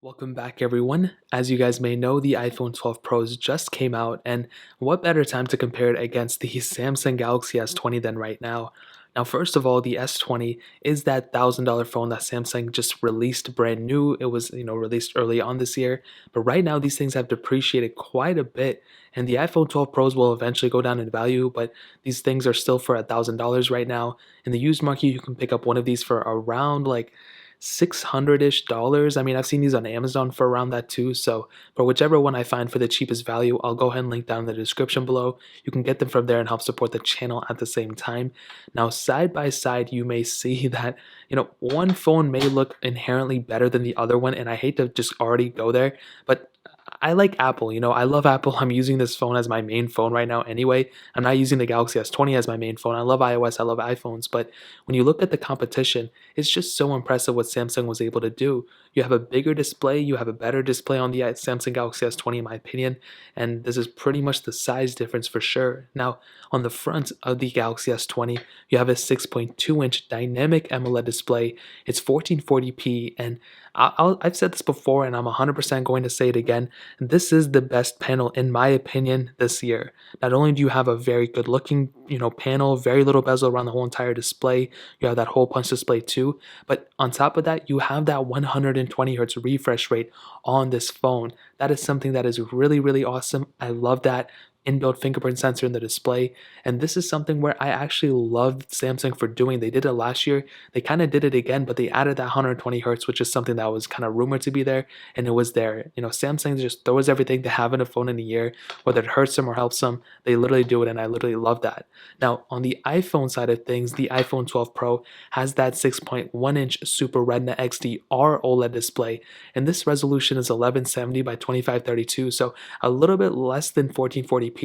Welcome back, everyone. As you guys may know, the iPhone 12 Pros just came out, and what better time to compare it against the Samsung Galaxy S20 than right now? Now, first of all, the S20 is that $1,000 phone that Samsung just released brand new. It was, released early on this year, but right now these things have depreciated quite a bit, and the iPhone 12 Pros will eventually go down in value, but these things are still for $1,000 right now. In the used market, you can pick up one of these for around like 600-ish dollars. I mean, I've seen these on Amazon for around that too. So for whichever one I find for the cheapest value, I'll go ahead and link down in the description below. You can get them from there and help support the channel at the same time. Now, side by side, you may see that, one phone may look inherently better than the other one, and I hate to just already go there, but I like Apple. I love Apple. I'm using this phone as my main phone right now anyway. I'm not using the Galaxy S20 as my main phone. I love iOS. I love iPhones. But when you look at the competition, it's just so impressive what Samsung was able to do. You have a bigger display. You have a better display on the Samsung Galaxy S20, in my opinion. And this is pretty much the size difference for sure. Now, on the front of the Galaxy S20, you have a 6.2-inch dynamic AMOLED display. It's 1440p, and I've said this before, and I'm 100% going to say it again. This is the best panel, in my opinion, this year. Not only do you have a very good looking, panel, very little bezel around the whole entire display, you have that hole punch display too, but on top of that, you have that 120 hertz refresh rate on this phone. That is something that is really, really awesome. I love that inbuilt fingerprint sensor in the display, and this is something where I actually loved Samsung for doing. They did it last year, they kind of did it again, but they added that 120 hertz, which is something that was kind of rumored to be there, and it was there. Samsung just throws everything they have in a phone in a year, whether it hurts them or helps them, they literally do it, and I literally love that. Now, on the iPhone side of things, the iPhone 12 Pro has that 6.1-inch Super Retina XDR OLED display, and this resolution is 1170 by 2532, so a little bit less than 1440p,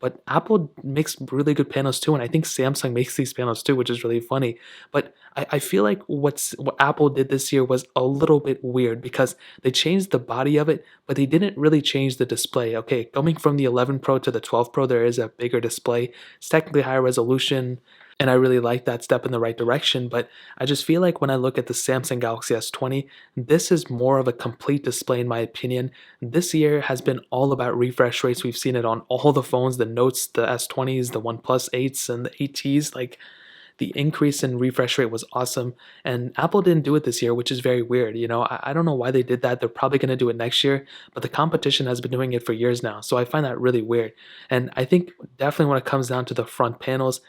but Apple makes really good panels too, and I think Samsung makes these panels too, which is really funny. But I feel like what Apple did this year was a little bit weird because they changed the body of it, but they didn't really change the display. Okay, going from the 11 Pro to the 12 Pro, there is a bigger display. It's technically higher resolution, and I really like that step in the right direction, but I just feel like when I look at the Samsung Galaxy S20, this is more of a complete display in my opinion. This year has been all about refresh rates. We've seen it on all the phones, the Notes, the S20s, the OnePlus 8s, and the 8Ts. Like, the increase in refresh rate was awesome, and Apple didn't do it this year, which is very weird. I don't know why they did that. They're probably going to do it next year, but the competition has been doing it for years now, so I find that really weird. And I think definitely when it comes down to the front panels,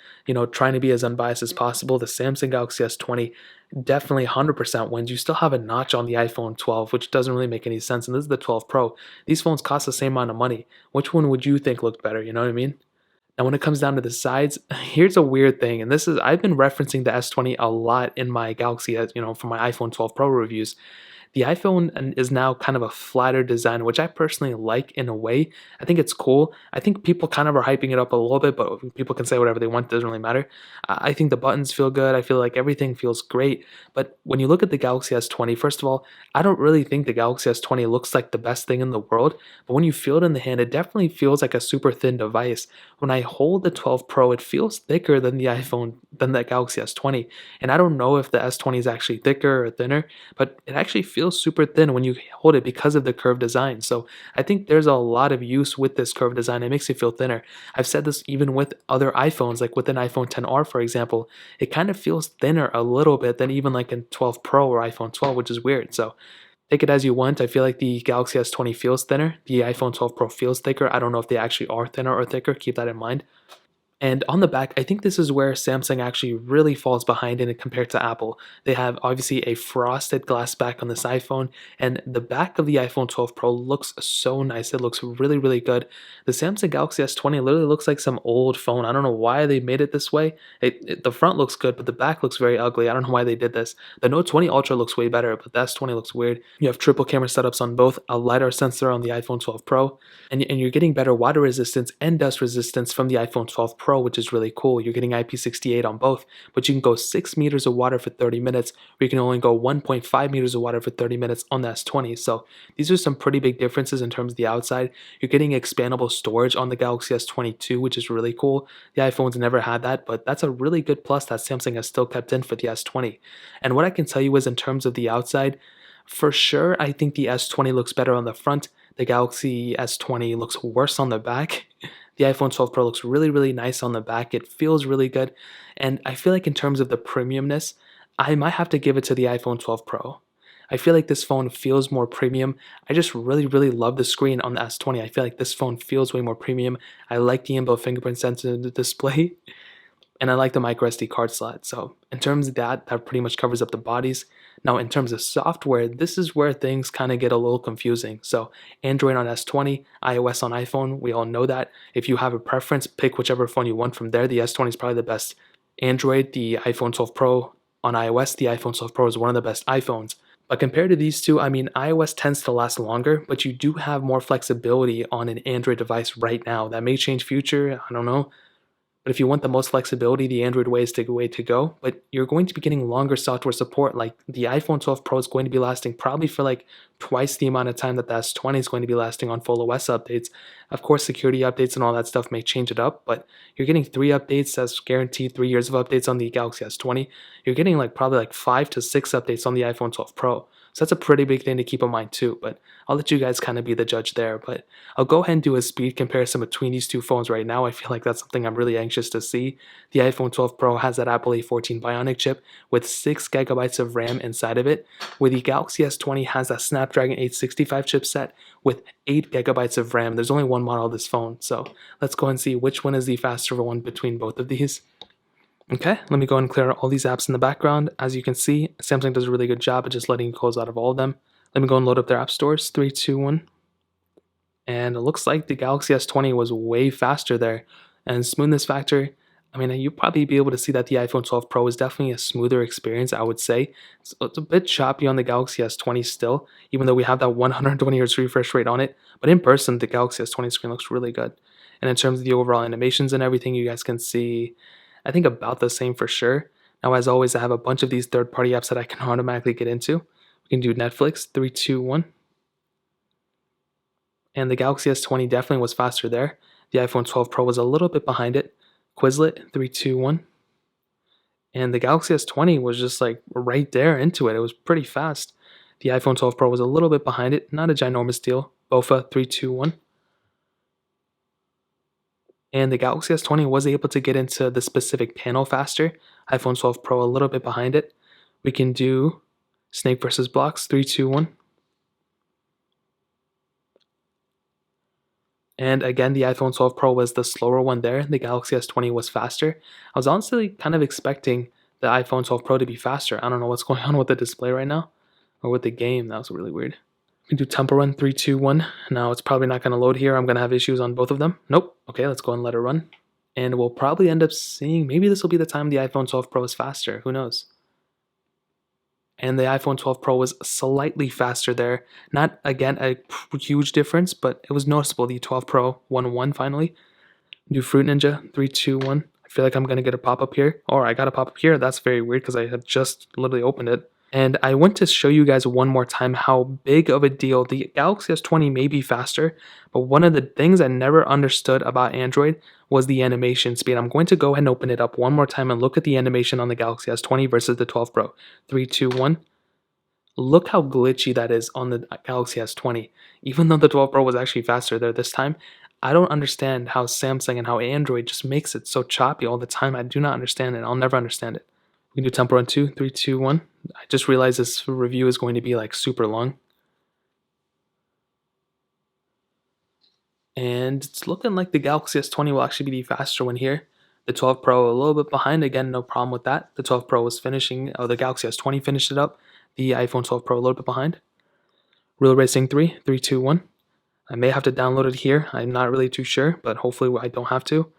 trying to be as unbiased as possible, the Samsung Galaxy S20 definitely 100% wins. You still have a notch on the iPhone 12, which doesn't really make any sense, and this is the 12 Pro. These phones cost the same amount of money. Which one would you think looked better? You know what I mean? Now, when it comes down to the sides, here's a weird thing, and this is I've been referencing the S20 a lot in my Galaxy, for my iPhone 12 Pro reviews. The iPhone is now kind of a flatter design, which I personally like in a way. I think it's cool. I think people kind of are hyping it up a little bit, but people can say whatever they want. It doesn't really matter. I think the buttons feel good. I feel like everything feels great. But when you look at the Galaxy S20, first of all, I don't really think the Galaxy S20 looks like the best thing in the world. But when you feel it in the hand, it definitely feels like a super thin device. When I hold the 12 Pro, it feels thicker than than the Galaxy S20. And I don't know if the S20 is actually thicker or thinner, but it actually feels super thin when you hold it because of the curved design. So I think there's a lot of use with this curved design. It makes it feel thinner. I've said this even with other iPhones, like with an iPhone XR, for example. It kind of feels thinner a little bit than even like a 12 Pro or iPhone 12, which is weird. So take it as you want. I feel like the Galaxy S20 feels thinner. The iPhone 12 Pro feels thicker. I don't know if they actually are thinner or thicker. Keep that in mind. And on the back, I think this is where Samsung actually really falls behind in it compared to Apple. They have obviously a frosted glass back on this iPhone, and the back of the iPhone 12 Pro looks so nice. It looks really, really good. The Samsung Galaxy S20 literally looks like some old phone. I don't know why they made it this way. The front looks good, but the back looks very ugly. I don't know why they did this. The Note 20 Ultra looks way better, but the S20 looks weird. You have triple camera setups on both, a LiDAR sensor on the iPhone 12 Pro, and you're getting better water resistance and dust resistance from the iPhone 12 Pro. Which is really cool. You're getting IP68 on both, but you can go 6 meters of water for 30 minutes, or you can only go 1.5 meters of water for 30 minutes on the S20. So these are some pretty big differences in terms of the outside. You're getting expandable storage on the Galaxy S22, which is really cool. The iPhones never had that, but that's a really good plus that Samsung has still kept in for the S20. And what I can tell you is in terms of the outside, For sure, I think the S20 looks better on the front. The Galaxy S20 looks worse on the back. The iPhone 12 Pro looks really, really nice on the back. It feels really good. And I feel like in terms of the premiumness, I might have to give it to the iPhone 12 Pro. I feel like this phone feels more premium. I just really, really love the screen on the S20. I feel like this phone feels way more premium. I like the inbuilt fingerprint sensor in the display. And I like the micro SD card slot. So in terms of that, that pretty much covers up the bodies. Now in terms of software, this is where things kind of get a little confusing. So Android on S20, iOS on iPhone, we all know that. If you have a preference, pick whichever phone you want from there. The S20 is probably the best Android, the iPhone 12 Pro on iOS, the iPhone 12 Pro is one of the best iPhones. But compared to these two, I mean, iOS tends to last longer, but you do have more flexibility on an Android device right now. That may change future, I don't know. But if you want the most flexibility, the Android way is the way to go. But you're going to be getting longer software support. Like the iPhone 12 Pro is going to be lasting probably for like twice the amount of time that the S20 is going to be lasting on full OS updates. Of course, security updates and all that stuff may change it up, but you're getting 3 updates that's guaranteed, 3 years of updates on the Galaxy S20. You're getting like probably like 5 to 6 updates on the iPhone 12 Pro. So that's a pretty big thing to keep in mind too. But I'll let you guys kind of be the judge there. But I'll go ahead and do a speed comparison between these two phones right now. I feel like that's something I'm really anxious to see. The iPhone 12 Pro has that Apple A14 Bionic chip with 6 gigabytes of RAM inside of it, where the Galaxy S20 has that Snapdragon 865 chipset with 8 gigabytes of RAM. There's only one model of this phone, so let's go and see which one is the faster one between both of these. Okay, let me go and clear all these apps in the background. As you can see, Samsung does a really good job at just letting you close out of all of them. Let me go and load up their app stores. 3, 2, 1. And it looks like the Galaxy S20 was way faster there. And smoothness factor, I mean, you'll probably be able to see that the iPhone 12 Pro is definitely a smoother experience, I would say. It's a bit choppy on the Galaxy S20 still, even though we have that 120 Hz refresh rate on it. But in person, the Galaxy S20 screen looks really good. And in terms of the overall animations and everything, you guys can see, I think about the same for sure. Now, as always, I have a bunch of these third-party apps that I can automatically get into. We can do Netflix, 3, 2, 1. And the Galaxy S20 definitely was faster there. The iPhone 12 Pro was a little bit behind it. Quizlet, 3, 2, 1. And the Galaxy S20 was just like right there into it. It was pretty fast. The iPhone 12 Pro was a little bit behind it. Not a ginormous deal. BOFA, 3, 2, 1. And the Galaxy S20 was able to get into the specific panel faster. iPhone 12 Pro a little bit behind it. We can do Snake versus Blocks, 3, 2, 1. And again, the iPhone 12 Pro was the slower one there. The Galaxy S20 was faster. I was honestly kind of expecting the iPhone 12 Pro to be faster. I don't know what's going on with the display right now or with the game. That was really weird. We can do Temple Run, 3, 2, 1. Now it's probably not going to load here. I'm going to have issues on both of them. Nope. Okay, let's go and let it run. And we'll probably end up seeing, maybe this will be the time the iPhone 12 Pro is faster. Who knows? And the iPhone 12 Pro was slightly faster there. Not, again, a huge difference, but it was noticeable. The 12 Pro won finally. Do Fruit Ninja, 3, 2, 1. I feel like I'm going to get a pop-up here. Or I got a pop-up here. That's very weird because I had just literally opened it. And I want to show you guys one more time how big of a deal the Galaxy S20 may be faster, but one of the things I never understood about Android was the animation speed. I'm going to go ahead and open it up one more time and look at the animation on the Galaxy S20 versus the 12 Pro. 3, 2, 1. Look how glitchy that is on the Galaxy S20. Even though the 12 Pro was actually faster there this time, I don't understand how Samsung and how Android just makes it so choppy all the time. I do not understand it. I'll never understand it. We can do Temple Run 2, 3, 2, 1. I just realized this review is going to be like super long. And it's looking like the Galaxy S20 will actually be the faster one here. The 12 Pro a little bit behind. Again, no problem with that. The 12 Pro was finishing, the Galaxy S20 finished it up. The iPhone 12 Pro a little bit behind. Real Racing 3, 3, 2, 1. I may have to download it here. I'm not really too sure, but hopefully I don't have to.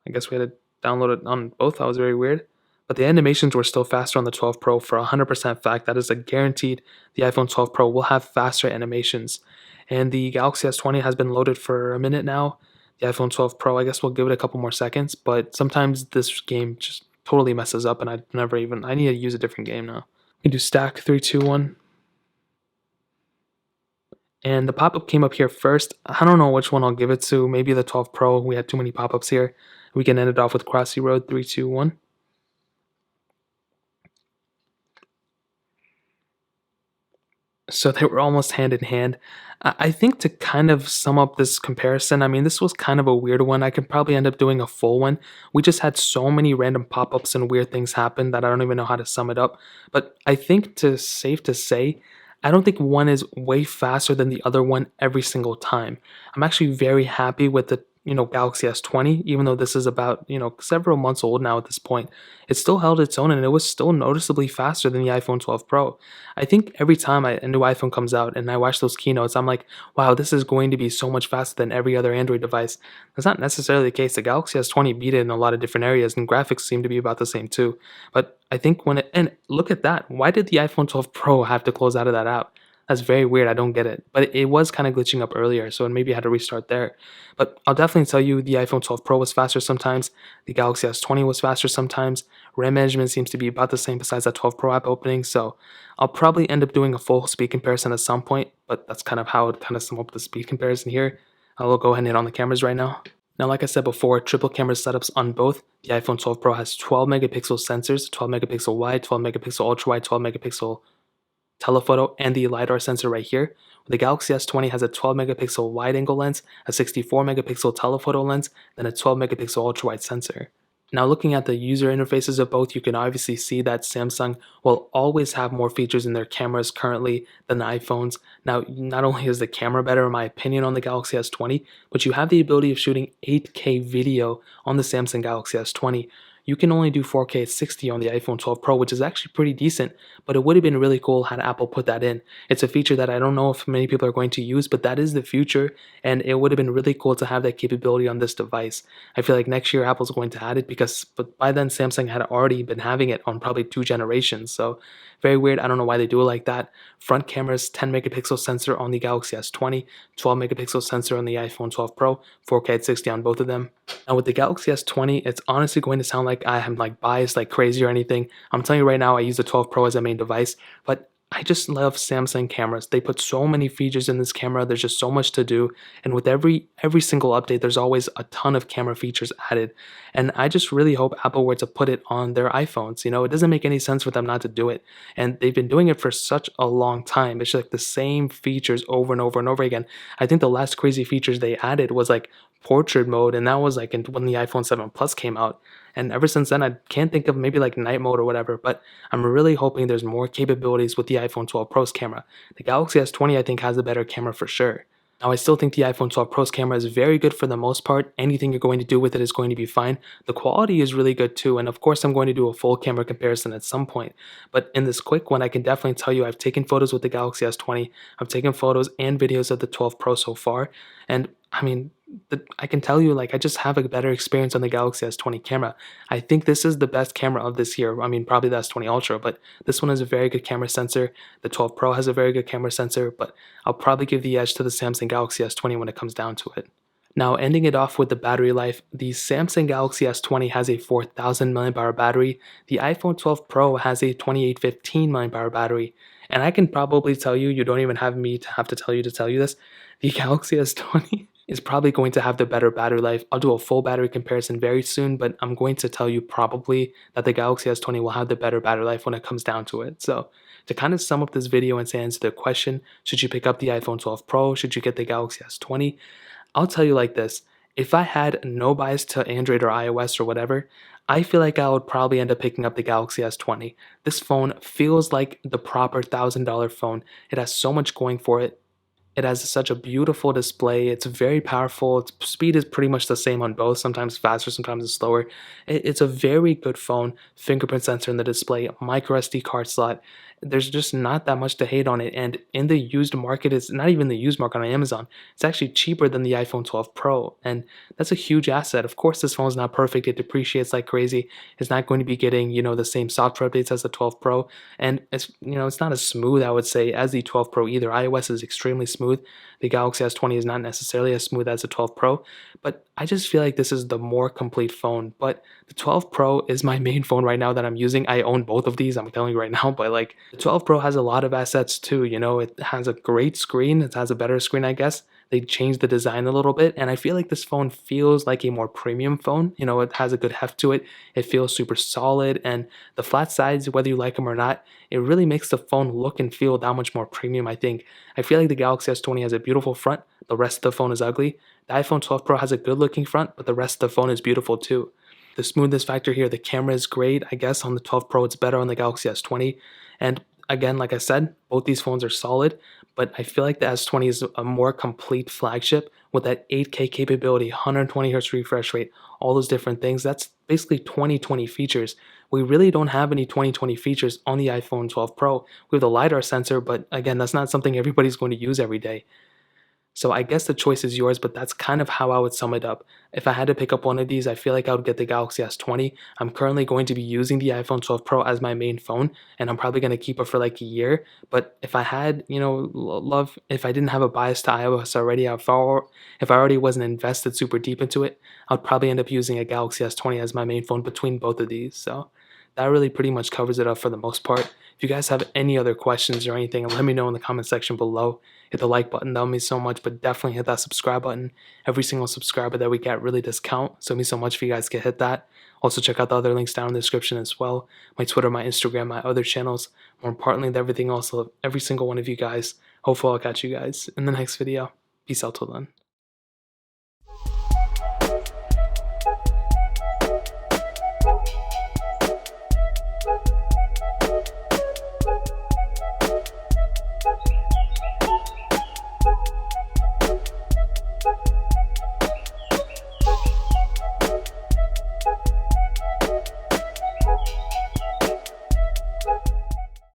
I guess we had to download it on both. That was very weird. But the animations were still faster on the 12 Pro for 100% fact. That is a guaranteed. The iPhone 12 Pro will have faster animations. And the Galaxy S20 has been loaded for a minute now. The iPhone 12 Pro, I guess we'll give it a couple more seconds. But sometimes this game just totally messes up and I need to use a different game now. We can do Stack, 3, 2, 1. And the pop-up came up here first. I don't know which one I'll give it to. Maybe the 12 Pro. We had too many pop-ups here. We can end it off with Crossy Road, 3, 2, 1. So they were almost hand in hand. I think to kind of sum up this comparison, I mean, this was kind of a weird one. I could probably end up doing a full one. We just had so many random pop ups and weird things happen that I don't even know how to sum it up. But I think to safe to say, I don't think one is way faster than the other one every single time. I'm actually very happy with the Galaxy S20, even though this is about several months old now at this point. It still held its own and it was still noticeably faster than the iPhone 12 Pro. I think every time a new iPhone comes out and I watch those keynotes, I'm like, wow, this is going to be so much faster than every other Android device. That's not necessarily the case. The Galaxy S20 beat it in a lot of different areas, and graphics seem to be about the same too. But I think and look at that. Why did the iPhone 12 Pro have to close out of that app? That's very weird. I don't get it. But it was kind of glitching up earlier, so maybe I had to restart there. But I'll definitely tell you the iPhone 12 Pro was faster sometimes. The Galaxy S20 was faster sometimes. RAM management seems to be about the same besides that 12 Pro app opening. So I'll probably end up doing a full speed comparison at some point. But that's kind of how it kind of sum up the speed comparison here. I'll go ahead and hit on the cameras right now. Now, like I said before, triple camera setups on both. The iPhone 12 Pro has 12 megapixel sensors, 12 megapixel wide, 12 megapixel ultra wide, 12 megapixel telephoto, and the LiDAR sensor right here. The Galaxy S20 has a 12 megapixel wide angle lens, a 64 megapixel telephoto lens, then a 12 megapixel ultra wide sensor. Now, looking at the user interfaces of both, you can obviously see that Samsung will always have more features in their cameras currently than the iPhones. Now, not only is the camera better in my opinion on the Galaxy S20, but you have the ability of shooting 8K video on the Samsung Galaxy S20. You can only do 4K at 60 on the iPhone 12 Pro, which is actually pretty decent, but it would have been really cool had Apple put that in. It's a feature that I don't know if many people are going to use, but that is the future, and it would have been really cool to have that capability on this device. I feel like next year Apple's going to add it but by then Samsung had already been having it on probably 2 generations, so very weird. I don't know why they do it like that. Front camera's 10 megapixel sensor on the Galaxy S20, 12 megapixel sensor on the iPhone 12 Pro, 4K at 60 on both of them. Now with the Galaxy S20, it's honestly going to sound like I am like biased like crazy or anything. I'm telling you right now, I use the 12 Pro as a main device, but I just love Samsung cameras. They put so many features in this camera. There's just so much to do, and with every single update, there's always a ton of camera features added. And I just really hope Apple were to put it on their iPhones. It doesn't make any sense for them not to do it, and they've been doing it for such a long time. It's just like the same features over and over and over again. I think the last crazy features they added was like portrait mode, and that was like when the iPhone 7 Plus came out. And ever since then, I can't think of maybe like night mode or whatever, but I'm really hoping there's more capabilities with the iPhone 12 Pro's camera. The Galaxy S20, I think, has a better camera for sure. Now, I still think the iPhone 12 Pro's camera is very good for the most part. Anything you're going to do with it is going to be fine. The quality is really good too, and of course, I'm going to do a full camera comparison at some point. But in this quick one, I can definitely tell you I've taken photos with the Galaxy S20. I've taken photos and videos of the 12 Pro so far, and I mean, I can tell you, like, I just have a better experience on the Galaxy S20 camera. I think this is the best camera of this year. I mean, probably the S20 Ultra, but this one has a very good camera sensor. The 12 Pro has a very good camera sensor, but I'll probably give the edge to the Samsung Galaxy S20 when it comes down to it. Now, ending it off with the battery life, the Samsung Galaxy S20 has a 4,000 mAh battery. The iPhone 12 Pro has a 2815 mAh battery. And I can probably tell you, you don't even have me to have to tell you this, the Galaxy S20 is probably going to have the better battery life. I'll do a full battery comparison very soon, but I'm going to tell you probably that the Galaxy S20 will have the better battery life when it comes down to it. So to kind of sum up this video and to answer the question, should you pick up the iPhone 12 Pro? Should you get the Galaxy S20? I'll tell you like this. If I had no bias to Android or iOS or whatever, I feel like I would probably end up picking up the Galaxy S20. This phone feels like the proper $1,000 phone. It has so much going for it. It has such a beautiful display. It's very powerful. Its speed is pretty much the same on both, sometimes faster, sometimes it's slower. It's a very good phone. Fingerprint sensor in the display, micro SD card slot. There's just not that much to hate on it. And in the used market, it's not even the used market on Amazon. It's actually cheaper than the iPhone 12 Pro. And that's a huge asset. Of course, this phone is not perfect. It depreciates like crazy. It's not going to be getting, the same software updates as the 12 Pro. And it's not as smooth, I would say, as the 12 Pro either. iOS is extremely smooth. The Galaxy S20 is not necessarily as smooth as the 12 Pro, but I just feel like this is the more complete phone. But the 12 Pro is my main phone right now that I'm using. I own both of these, I'm telling you right now, but like the 12 Pro has a lot of assets too. It has a great screen. It has a better screen, I guess, They changed the design a little bit, and I feel like this phone feels like a more premium phone. You know, it has a good heft to it. It feels super solid, and the flat sides, whether you like them or not, it really makes the phone look and feel that much more premium, I think. I feel like the Galaxy S20 has a beautiful front, the rest of the phone is ugly. The iPhone 12 Pro has a good looking front, but the rest of the phone is beautiful too. The smoothness factor here, the camera is great. I guess on the 12 Pro, it's better on the Galaxy S20. And again, like I said, both these phones are solid, but I feel like the S20 is a more complete flagship with that 8K capability, 120 hertz refresh rate, all those different things. That's basically 2020 features. We really don't have any 2020 features on the iPhone 12 Pro. We have the LiDAR sensor, but again, that's not something everybody's going to use every day. So I guess the choice is yours, but that's kind of how I would sum it up. If I had to pick up one of these, I feel like I would get the Galaxy S20. I'm currently going to be using the iPhone 12 Pro as my main phone, and I'm probably going to keep it for like a year. But if I had, love, if I didn't have a bias to iOS already, if I already wasn't invested super deep into it, I'd probably end up using a Galaxy S20 as my main phone between both of these. So that really pretty much covers it up for the most part. If you guys have any other questions or anything, let me know in the comment section below. Hit the like button, that would mean so much, but definitely hit that subscribe button. Every single subscriber that we get really does count, so it means so much if you guys can hit that. Also, check out the other links down in the description as well. My Twitter, my Instagram, my other channels. More importantly than everything else, I love every single one of you guys. Hopefully I'll catch you guys in the next video. Peace out till then.